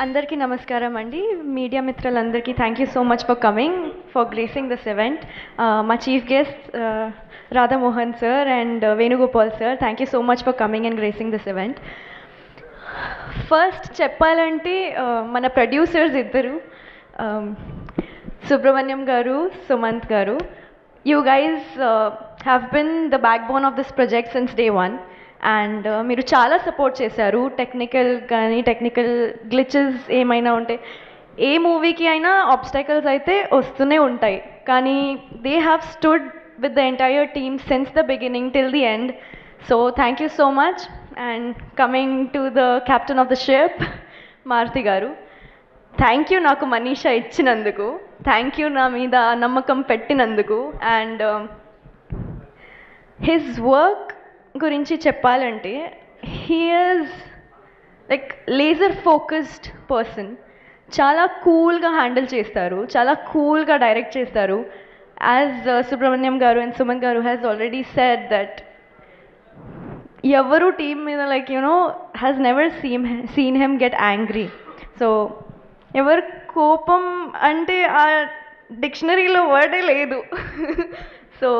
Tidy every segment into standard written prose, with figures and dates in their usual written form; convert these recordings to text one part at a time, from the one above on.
అందరికీ నమస్కారం అండి. మీడియా మిత్రులందరికీ thank you so much for coming, for gracing this event. మా chief guest Radhamohan sir and Venugopal sir, thank you so much for coming and gracing this event. First చెప్పాలంటే మన producers ఇద్దరు, Subrahmanyam garu, Sumanth garu. You guys have been the backbone of this project since day one. And మీరు చాలా support చేశారు. Technical glitches ఏమైనా ఉంటే, ఏ మూవీకి అయినా ఆబ్స్టైకల్స్ అయితే వస్తూనే ఉంటాయి, కానీ they have stood with the entire team since the beginning till the end. So thank you so much. And coming to the captain of the ship, Maruthi garu, thank you నాకు మనీషా ఇచ్చినందుకు, థ్యాంక్ యూ నా మీద నమ్మకం పెట్టినందుకు. అండ్ హిజ్ వర్క్ గురించి చెప్పాలంటే, he is like laser focused person. చాలా కూల్గా హ్యాండిల్ చేస్తారు, చాలా కూల్గా డైరెక్ట్ చేస్తారు. యాజ్ సుబ్రహ్మణ్యం గారు అండ్ సుమన్ గారు హ్యాస్ ఆల్రెడీ సెడ్ దట్ ఎవరు టీమ్ మీద like has never seen him get angry. So ఎవరు కోపం అంటే ఆ డిక్షనరీలో వర్డే లేదు. సో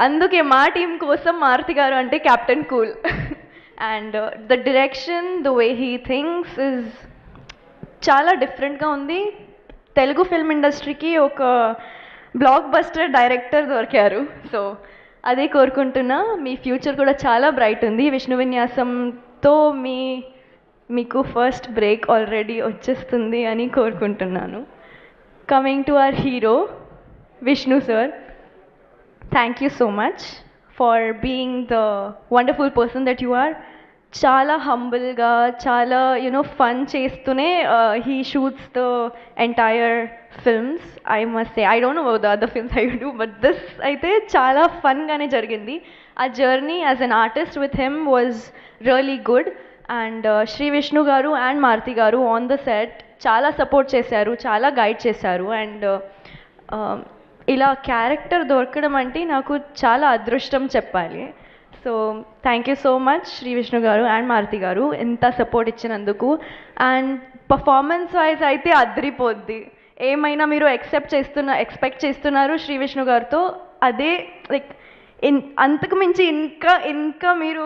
అందుకే మా టీం కోసం మారుతి గారు అంటే captain cool. And the direction, the way he thinks is చాలా డిఫరెంట్గా ఉంది. తెలుగు ఫిల్మ్ ఇండస్ట్రీకి ఒక బ్లాక్ బస్టర్ డైరెక్టర్ దొరికారు. సో అదే కోరుకుంటున్నా. మీ ఫ్యూచర్ కూడా చాలా బ్రైట్ ఉంది. విష్ణు విన్యాసంతో మీకు ఫస్ట్ బ్రేక్ ఆల్రెడీ వచ్చేస్తుంది అని కోరుకుంటున్నాను. Coming to our hero Vishnu sir, thank you so much for being the wonderful person that you are. చాలా హంబుల్గా, చాలా ఫన్ చేస్తూనే he shoots the entire films. I must say, I don't know the other films I do, but this అయితే చాలా ఫన్గానే జరిగింది. ఆ journey as an artist with him was really good. And Shri Vishnu garu and Maruthi garu on the set చాలా support చేశారు, చాలా guide చేశారు. And ఇలా క్యారెక్టర్ దొరకడం అంటే నాకు చాలా అదృష్టం చెప్పాలి. So thank you so much Shri Vishnu garu and Maruthi గారు ఎంత సపోర్ట్ ఇచ్చినందుకు. అండ్ పర్ఫార్మెన్స్ వైజ్ అయితే అదిరిపోద్ది. ఏమైనా మీరు ఎక్స్పెక్ట్ చేస్తున్నారు శ్రీ విష్ణు గారితో, అదే లైక్ అంతకు మించి ఇంకా మీరు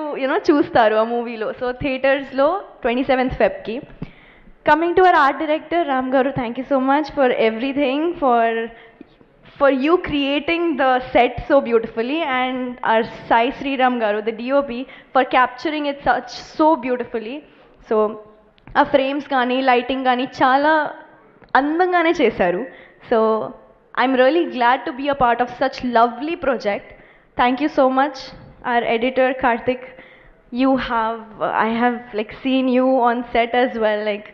చూస్తారు ఆ మూవీలో. సో థియేటర్స్లో 27th Febకి. Coming to our art director Ram garu, thank you so much for everything, for you creating the set so beautifully, and our Sai Sriram garu, the DOP, for capturing it so beautifully. So a frames gaani, lighting gaani chaala andangane chesaru. So I'm really glad to be a part of such lovely project. Thank you so much. Our editor Karthik, I have like seen you on set as well, like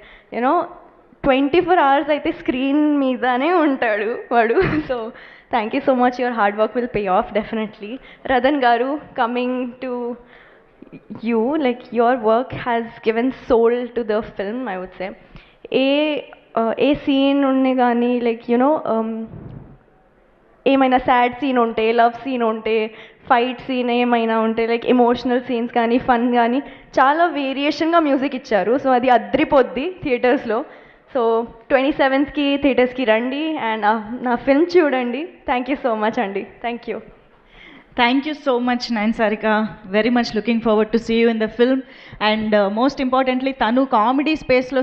24 hours అయితే screen మీదనే ఉంటాడు వాడు. So thank you so much. Your hard work will pay off definitely. Ratan garu, coming to you, like your work has given soul to the film, I would say. A scene ఉండే కానీ like ఏమైనా sad scene ఉంటే, love scene ఉంటే, fight scene ఏమైనా ఉంటే, like emotional scenes కానీ, fun కానీ, చాలా వేరియేషన్గా మ్యూజిక్ ఇచ్చారు. సో అది అద్రిపోద్ది థియేటర్స్లో. సో 27th థియేటర్స్కి రండి అండ్ నా ఫిల్మ్ చూడండి. థ్యాంక్ యూ సో మచ్ అండి. Thank you. Thank you so much, Nayan Sarika. Very much looking forward to see you in the film. And most importantly, Tanu comedy space lo